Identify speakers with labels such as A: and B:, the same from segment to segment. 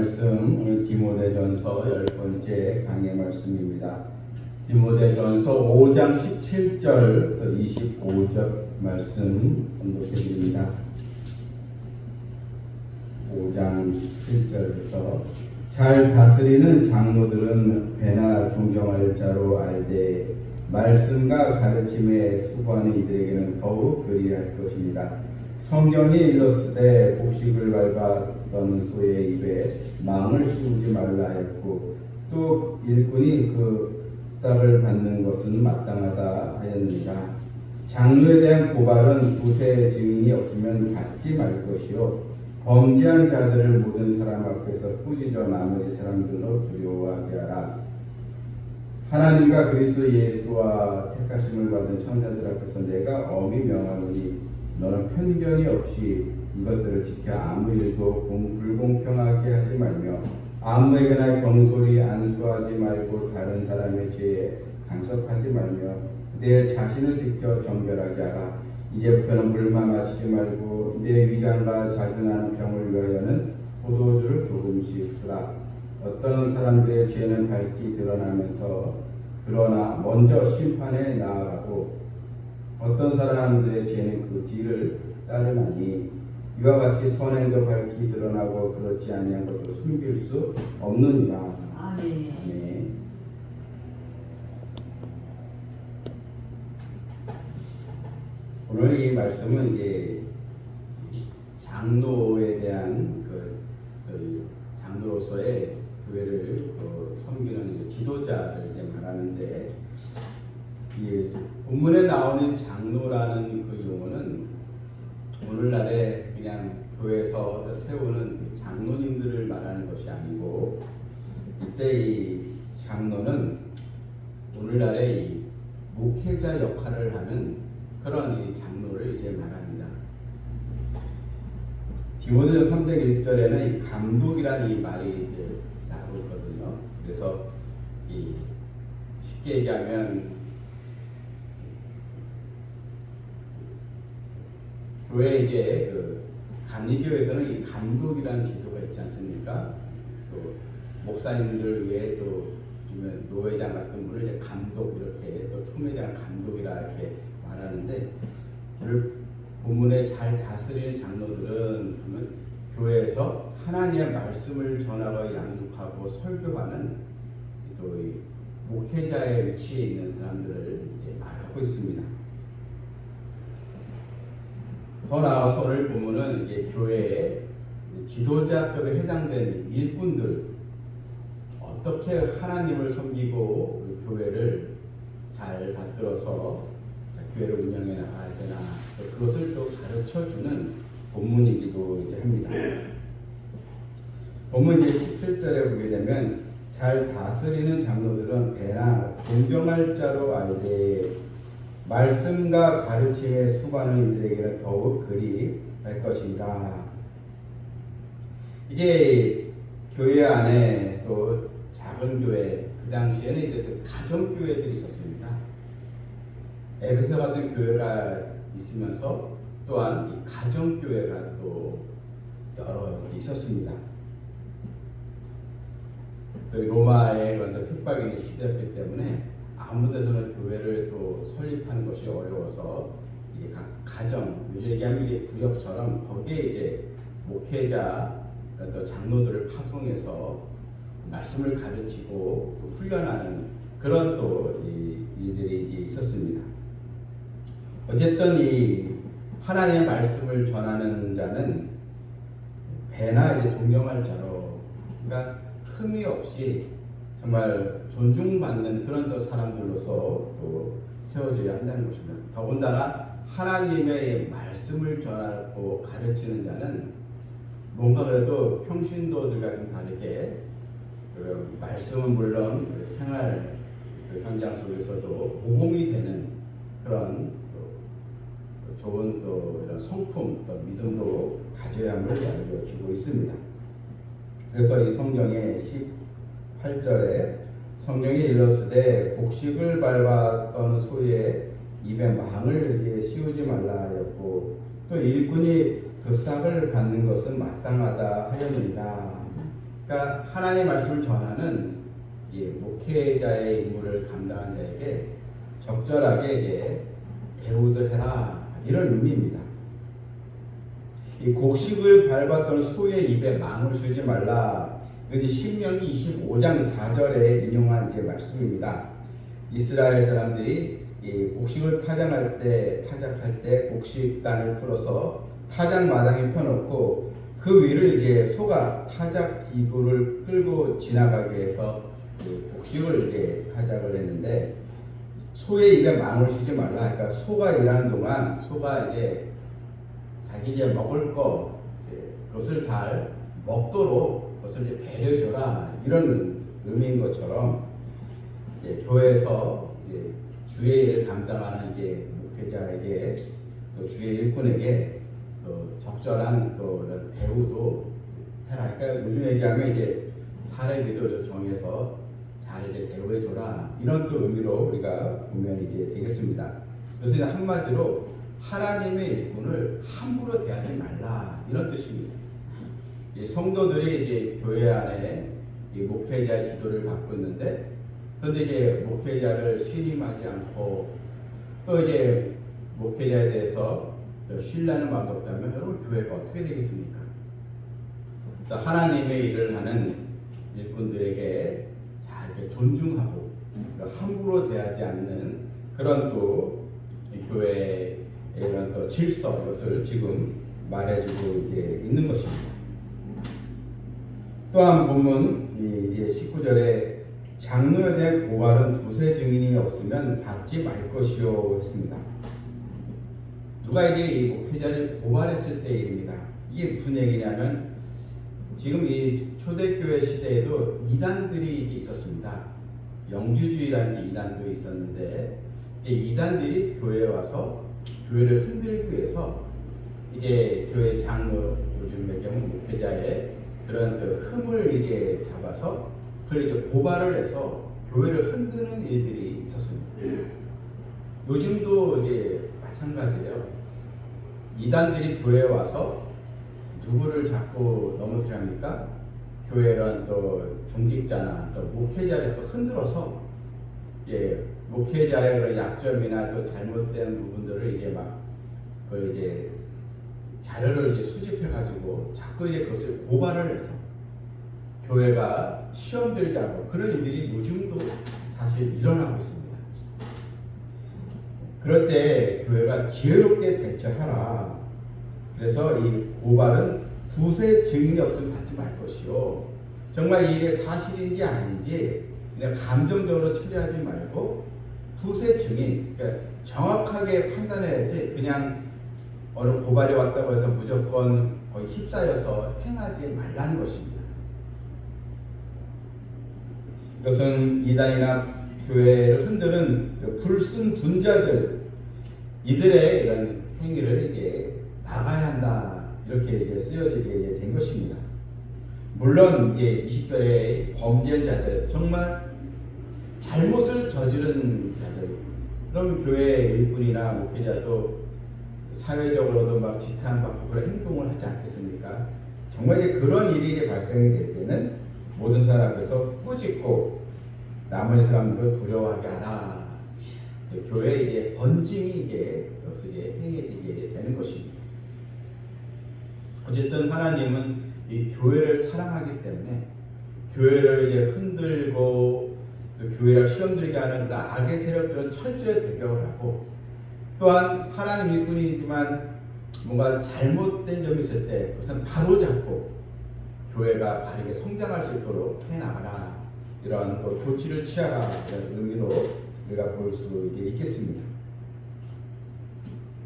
A: 말씀 오늘 디모데전서 10번째 강의 말씀입니다. 디모데전서 5장 17절부터 25절 말씀 공독해 드립니다. 5장 17절부터 잘 다스리는 장로들은 배나 존경할 자로 알되 말씀과 가르침에 수고하는 이들에게는 더욱 그리할 것입니다. 성경이 일렀으되 곡식을 밟았던 소의 입에 망을 씌우지 말라 했고 또 일꾼이 그 싹을 받는 것은 마땅하다 하였느니라. 장로에 대한 고발은 두세 증인이 없으면 받지 말 것이요 범죄한 자들을 모든 사람 앞에서 꾸짖어 나머지 사람들로 두려워하게 하라. 하나님과 그리스도 예수와 택하심을 받은 천사들 앞에서 내가 엄히 명하노니 너는 편견이 없이 이것들을 지켜 아무 일도 불공평하게 하지 말며 아무에게나 경솔히 안수하지 말고 다른 사람의 죄에 간섭하지 말며 내 자신을 지켜 정결하게 하라. 이제부터는 물만 마시지 말고 내 위장과 자주나는 병을 위하여는 포도주를 조금씩 쓰라. 어떤 사람들의 죄는 밝히 드러나 먼저 심판에 나아가고 어떤 사람들의 죄는 그 뒤를 따르나니 이와 같이 선행도 밝히 드러나고 그렇지 아니한 것도 숨길 수 없느니라.
B: 아멘.
A: 네. 오늘 이 말씀은 이제 장로에 대한 장로로서의 교회를 섬기는 지도자를 이제 말하는데, 이 본문에 나오는 장로라는 그 용어는 오늘날에 그냥 교회에서 세우는 장로님들을 말하는 것이 아니고, 이때 이 장로는 오늘날에 이 목회자 역할을 하는 그런 이 장로를 이제 말합니다. 디모데전서 3장 1절에는 이 감독이라는 이 말이 나오거든요. 그래서 이 쉽게 얘기하면 교회 이제 감리교회에서는 이 감독이라는 제도가 있지 않습니까? 또 목사님들 외에 또 노회장 같은 분을 이제 감독, 이렇게 또 총회장 감독이라 이렇게 말하는데, 본문에 잘 다스리는 장로들은 그러면 교회에서 하나님의 말씀을 전하고 양육하고 설교하는 또 이 목회자의 위치에 있는 사람들을 이제 말하고 있습니다. 더 나아가서 오늘 본문은 이제 교회의 지도자급에 해당되는 일꾼들, 어떻게 하나님을 섬기고 교회를 잘 받들어서 교회를 운영해 나가야 되나, 그것을 또 가르쳐주는 본문이기도 이제 합니다. 본문 이제 17절에 보게 되면 잘 다스리는 장로들은 배나 존경할 자로 알되 말씀과 가르침에 수고하는 이들에게는 더욱 그리 할 것이라. 이제 교회 안에 또 작은 교회, 그 당시에는 이제 그 가정 교회들이 있었습니다. 에베소 같은 교회가 있으면서 또한 이 가정 교회가 또 여러 있었습니다. 또 로마의 그런 핍박이 시작했기 때문에 아무 데서나 교회를 또 설립하는 것이 어려워서 이게 각 가정, 얘기하면 이게 구역처럼 거기에 이제 목회자, 또 장로들을 파송해서 말씀을 가르치고 또 훈련하는 그런 또 일들이 이제 있었습니다. 어쨌든 이 하나님의 말씀을 전하는 자는 배나 이제 존경할 자로, 그러니까 흠이 없이 정말 존중받는 그런 또 사람들로서 또 세워져야 한다는 것입니다. 더군다나 하나님의 말씀을 전하고 가르치는 자는 뭔가 그래도 평신도들과 좀 다르게 말씀은 물론 생활 현장 속에서도 모범이 되는 그런 좋은 또 이런 성품, 또 믿음도 가져야 함을 알려주고 있습니다. 그래서 이 성경의 18절에 성경이 일렀으되 곡식을 밟았던 소의 입에 망을 이렇게 씌우지 말라 하였고 또 일꾼이 그 싹을 받는 것은 마땅하다 하였느니라. 그러니까 하나님의 말씀을 전하는 이제 목회자의 임무를 감당한 자에게 적절하게 이제 대우도 해라, 이런 의미입니다. 이 곡식을 밟았던 소의 입에 망을 쓰지 말라. 이건 신명기 25장 4절에 인용한 이제 말씀입니다. 이스라엘 사람들이 이 곡식을 타작할 때 곡식단을 풀어서 타작 마당에 펴놓고 그 위를 이제 소가 타작 기구를 끌고 지나가게 해서 곡식을 이제 타작을 했는데, 소의 입에 망을 쓰지 말라. 그러니까 소가 일하는 동안 소가 이제 자기 이제 먹을 거 그것을 잘 먹도록 그것을 이제 배려해줘라, 이런 의미인 것처럼 이제 교회에서 이제 주의 일을 감당하는 이제 목회자에게 또 주의 일꾼에게 또 적절한 또 이런 대우도 해라. 그러니까 요즘 얘기하면 이제 사례비도 정해서 잘 이제 대우해줘라, 이런 또 의미로 우리가 보면 이제 되겠습니다. 그래서 한마디로 하나님의 일꾼을 함부로 대하지 말라, 이런 뜻입니다. 성도들이 이제 교회 안에 목회자 지도를 받고 있는데, 그런데 이제 목회자를 신임하지 않고 또 이제 목회자에 대해서 신뢰하는 마음이 없다면 여러분 교회가 어떻게 되겠습니까? 하나님의 일을 하는 일꾼들에게 잘 이렇게 존중하고 함부로 대하지 않는 그런 또 교회의 이런 또 질서, 이것을 지금 말해주고 이제 있는 것입니다. 또한 본문 이제 19절에 장로에 대한 고발은 두세 증인이 없으면 받지 말 것이요 했습니다. 누가 이제 이 목회자를 고발했을 때 일입니다. 이게 무슨 얘기냐면, 지금 이 초대교회 시대에도 이단들이 있었습니다. 영주주의라는 이단도 있었는데, 이단들이 교회에 와서 교회를 흔들기 위해서 이제 교회 장로, 요즘의 경우 목회자의 그런 흠을 이제 잡아서 그걸 이제 고발을 해서 교회를 흔드는 일들이 있었습니다. 요즘도 이제 마찬가지예요. 이단들이 교회에 와서 누구를 자꾸 넘어뜨립니까? 교회란 또 중직자나 또 목회자를 또 흔들어서 목회자의 그런 약점이나 또 잘못된 부분들을 이제 막 그 이제 자료를 이제 수집해 가지고 자꾸 이제 그것을 고발을 해서 교회가 시험 들게 하고, 그런 일들이 요즘도 사실 일어나고 있습니다. 그럴 때 교회가 지혜롭게 대처하라. 그래서 이 고발은 두세 증인이 없으면 받지 말 것이요. 정말 이게 사실인지 아닌지 그냥 감정적으로 처리하지 말고 두세 증인, 그러니까 정확하게 판단해야지 그냥 어느 고발이 왔다고 해서 무조건 거의 휩싸여서 행하지 말라는 것입니다. 이것은 이단이나 교회를 흔드는 불순 분자들, 이들의 이런 행위를 이제 막아야 한다, 이렇게 이제 쓰여지게 된 것입니다. 물론 이제 20절에 범죄자들, 정말 잘못을 저지른 자들, 그럼 교회 일꾼이나 목회자도 사회적으로도 막 지탄받고 그런 행동을 하지 않겠습니까? 정말 이제 그런 일이 이제 발생이 될 때는 모든 사람 앞에서 꾸짖고 나머지 사람도 두려워하게 하라. 교회의 이제 번징이 이제 행해지게 되는 것입니다. 어쨌든 하나님은 이 교회를 사랑하기 때문에 교회를 이제 흔들고 또 교회를 시험들게 하는 그런 악의 세력들은 철저히 배격을 하고, 또한 하나님 일꾼이지만 뭔가 잘못된 점이 있을 때 그것은 바로잡고 교회가 바르게 성장할 수 있도록 해나가라, 이런 또 조치를 취하라, 이런 의미로 우리가 볼 수 있겠습니다.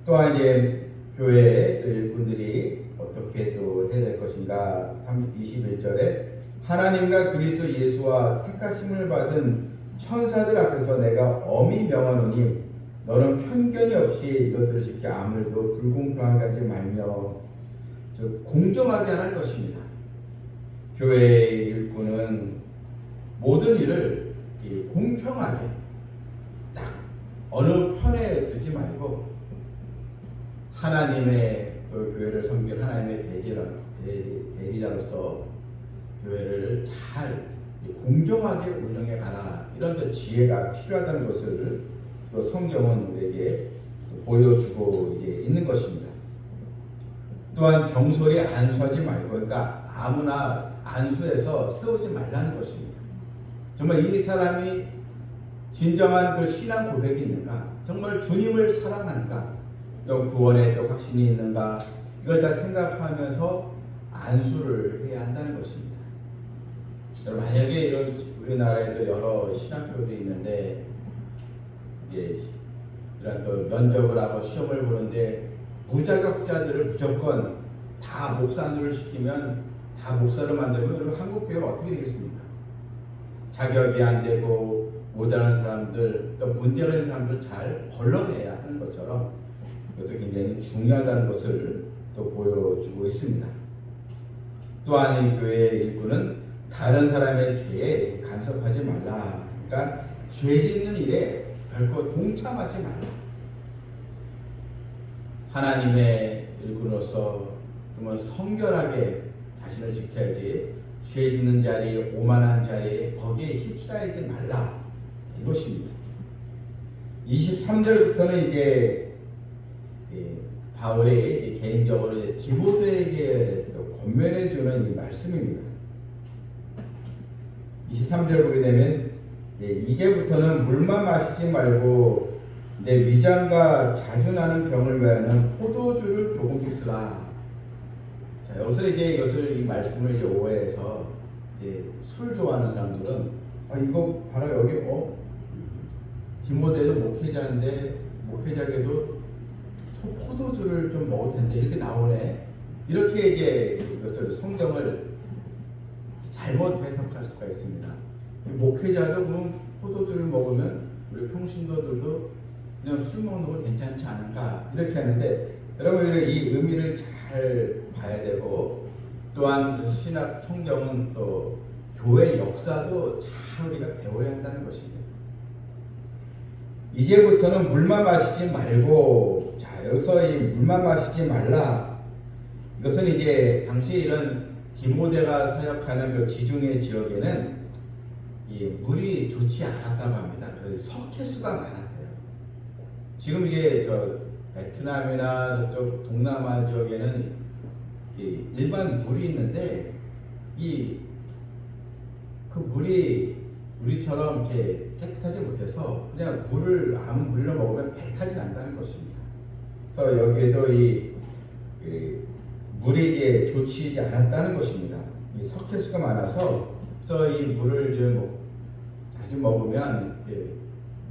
A: 또한 이제 교회의 일꾼들이 어떻게 또 해야 될 것인가, 21절에 하나님과 그리스도 예수와 택하심을 받은 천사들 앞에서 내가 엄히 명하노니 너는 편견이 없이 이것들을 지켜 아무래도 불공평하게 하지 말며 공정하게 하는 것입니다. 교회의 일꾼은 모든 일을 공평하게 딱 어느 편에 두지 말고 하나님의 그 교회를 섬길 하나님의 대리자로서 교회를 잘 공정하게 운영해 가라, 이런 또 지혜가 필요하다는 것을 또 성경은 우리에게 보여주고 이제 있는 것입니다. 또한 경솔히 안수하지 말고, 그러니까 아무나 안수해서 세우지 말라는 것입니다. 정말 이 사람이 진정한 그 신앙 고백이 있는가, 정말 주님을 사랑하는가, 또 구원에 또 확신이 있는가, 이걸 다 생각하면서 안수를 해야 한다는 것입니다. 여러분, 만약에 이런 우리나라에도 여러 신학교도 있는데 이제 이런 또 면접을 하고 시험을 보는데 무자격자들을 무조건 다 목사 안수를 시키면, 다 목사를 만들면 여러분 한국 교회가 어떻게 되겠습니까? 자격이 안 되고 모자란 사람들, 또 문제가 있는 사람들을 잘 걸러내야 하는 것처럼 이것도 굉장히 중요하다는 것을 또 보여주고 있습니다. 또한 이 교회의 일꾼은 다른 사람의 죄에 간섭하지 말라. 그러니까 죄 짓는 일에 결코 동참하지 말라. 하나님의 일꾼으로서 정말 성결하게 자신을 지켜야지, 죄 짓는 자리, 오만한 자리에 거기에 휩싸이지 말라, 이것입니다. 23절부터는 이제 바울이 개인적으로 디모데에게 권면해주는 이 말씀입니다. 23절 보게 되면 이제부터는 물만 마시지 말고 내 위장과 자주 나는 병을 위하여는 포도주를 조금씩 쓰라. 자, 여기서 이제 이것을, 이 말씀을 이제 오해해서 이제 술 좋아하는 사람들은 이거 봐라, 여기 디모데도 목회자인데 목회자에게도 포도주를 좀 먹을 텐데 이렇게 나오네, 이렇게 이제 이것을 성경을 잘못 해석할 수가 있습니다. 목회자도 그럼 포도주를 먹으면 우리 평신도들도 그냥 술 먹는 거 괜찮지 않은가, 이렇게 하는데, 여러분 이 의미를 잘 봐야 되고, 또한 신학 성경은 또 교회 역사도 잘 우리가 배워야 한다는 것입니다. 이제부터는 물만 마시지 말고, 자, 여기서 이 물만 마시지 말라, 이것은 이제 당시 이런 디모데가 사역하는 그 지중해 지역에는 이 물이 좋지 않았다고 합니다. 석회수가 많았대요. 지금 이제 저 베트남이나 저쪽 동남아 지역에는 일반 물이 있는데 그 물이 우리처럼 이렇게 깨끗하지 못해서 그냥 아무 물로 먹으면 배탈이 난다는 것입니다. 그래서 여기에도 물이 이제 좋지 않았다는 것입니다. 이 석회수가 많아서, 그래서 이 물을 좀 자주 먹으면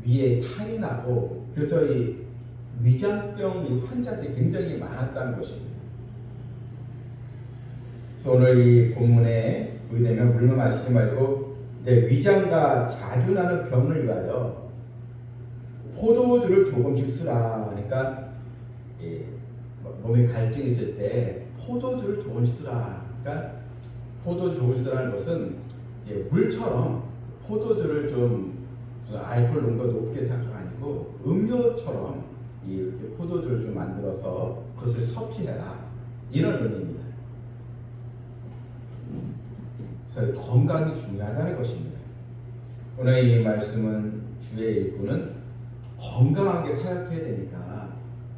A: 위에 탈이 나고, 그래서 이 위장병 환자들이 굉장히 많았다는 것입니다. 그래서 오늘 이 본문에 보게 되면 물만 마시지 말고 내 위장과 자주 나는 병을 위하여 포도주를 조금씩 쓰라. 그러니까 몸에 갈증이 있을 때 포도주를 조금씩 쓰라. 그러니까 포도주 조금씩 쓰라는 것은 이제 물처럼 포도주를 좀 알코올 농도 높게 생각 아니고 음료처럼 이 포도주를 좀 만들어서 그것을 섭취해라, 이런 의미입니다. 그래서 건강이 중요하다는 것입니다. 오늘 이 말씀은 주의 일꾼은 건강하게 사역해야 되니까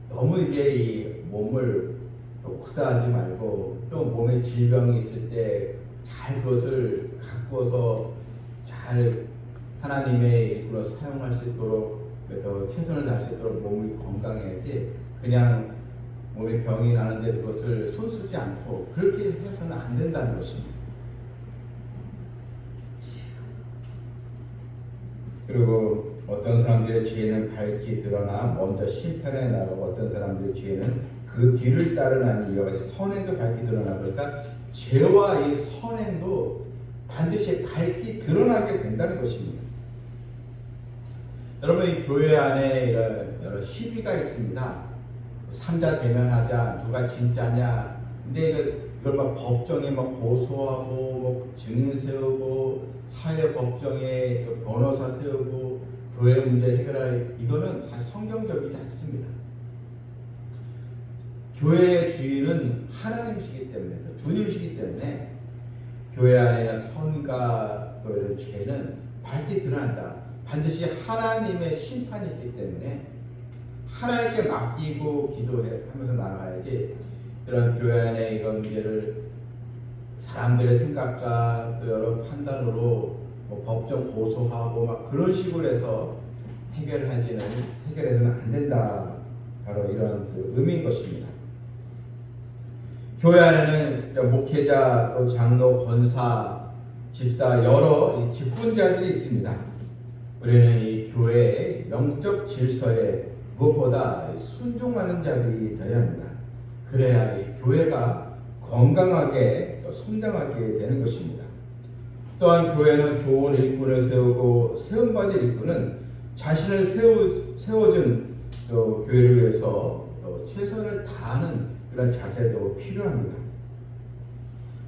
A: 너무 이제 이 몸을 혹사하지 말고, 또 몸에 질병이 있을 때 잘 그것을 가꾸어서 잘 하나님의 일꾼으로 사용할 수 있도록 또 최선을 다할 수 있도록 몸이 건강해야지, 그냥 몸에 병이 나는데 그것을 손쓰지 않고 그렇게 해서는 안 된다는 것입니다. 그리고 어떤 사람들의 죄는 밝히 드러나 먼저 심판에 나가고, 어떤 사람들의 죄는 그 뒤를 따르나니 이와 같이 선행도 밝히 드러나고, 그러니까 죄와 이 선행도 반드시 밝히 드러나게 된다는 것입니다. 여러분, 이 교회 안에 여러 시비가 있습니다. 삼자 대면하자, 누가 진짜냐. 근데 이걸 막 법정에 막 고소하고, 뭐 증인 세우고, 사회 법정에 변호사 세우고, 교회 문제 해결할, 이거는 사실 성경적이지 않습니다. 교회의 주인은 하나님이시기 때문에, 또 주님이시기 때문에 교회 안에 선과 또 이런 죄는 밝게 드러난다. 반드시 하나님의 심판이 있기 때문에 하나님께 맡기고 기도하면서 나가야지, 이런 교회 안에 이런 문제를 사람들의 생각과 또 여러 판단으로 뭐 법정 고소하고 막 그런 식으로 해서 해결해서는 안 된다. 바로 이런 그 의미인 것입니다. 교회 안에는 목회자, 또 장로, 권사, 집사 여러 직분자들이 있습니다. 우리는 이 교회의 영적 질서에 무엇보다 순종하는 자들이 되어야 합니다. 그래야 이 교회가 건강하게 또 성장하게 되는 것입니다. 또한 교회는 좋은 일꾼을 세우고 세움받은 일꾼은 자신을 세워준 또 교회를 위해서 또 최선을 다하는 그런 자세도 필요합니다.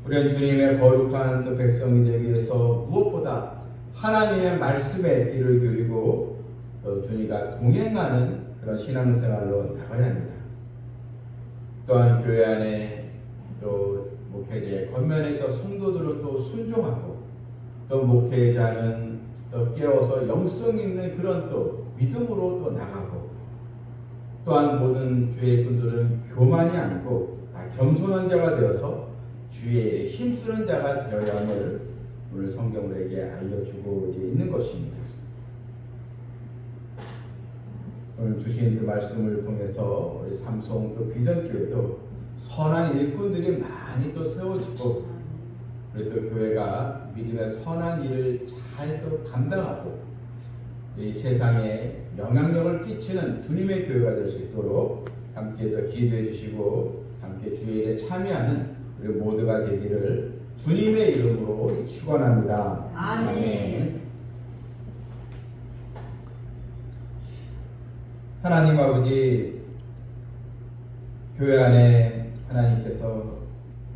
A: 우리는 주님의 거룩한 또 백성이 되기 위해서 무엇보다 하나님의 말씀에 귀를 기울이고 또 주님과 동행하는 그런 신앙생활로 나가야 합니다. 또한 교회 안에 또 목회자의 겉면에 또 성도들은 또 순종하고, 또 목회자는 또 깨워서 영성 있는 그런 또 믿음으로 또 나가고, 또한 모든 주의 일꾼들은 교만이 아니고 다 겸손한 자가 되어서 주의 힘쓰는 자가 되어야 함을 오늘 성경 우리에게 알려주고 있는 것입니다. 오늘 주신 그 말씀을 통해서 우리 삼성 또 비전교회도 선한 일꾼들이 많이 또 세워지고, 우리 또 교회가 믿음의 선한 일을 잘 또 감당하고 이 세상에 영향력을 끼치는 주님의 교회가 될 수 있도록 함께 더 기도해 주시고 함께 주의 일에 참여하는 우리 모두가 되기를 주님의 이름으로 축원합니다. 아멘. 하나님 아버지, 교회 안에 하나님께서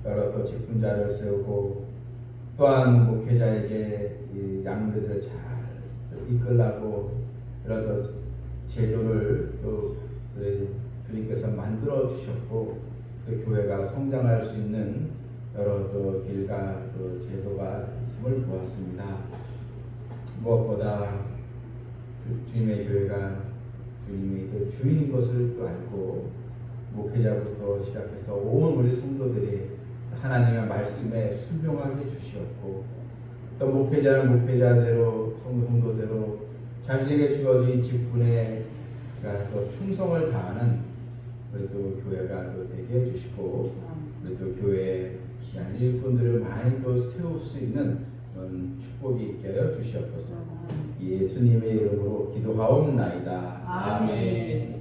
A: 여러 또 직분자를 세우고, 또한 목회자에게 이 양들을 잘 이끌라고 여러 또 제도를 또 주님께서 만들어 주셨고, 그 교회가 성장할 수 있는 여러 또 길과 또 제도가 있음을 보았습니다. 무엇보다 주님의 교회가 주님이 그 주인인 것을 또 알고, 목회자부터 시작해서 온 우리 성도들이 하나님의 말씀에 순종하게 주시었고, 또 목회자는 목회자대로 성도대로 자신에게 주어진 직분에 또 충성을 다하는 우리 또 교회가 또 되게 해주시고, 우리 또 교회에 귀한 일꾼들을 많이 또 세울 수 있는 그런 축복이 있게 하여 주시옵소서. 예수님의 이름으로 기도하옵나이다. 아멘.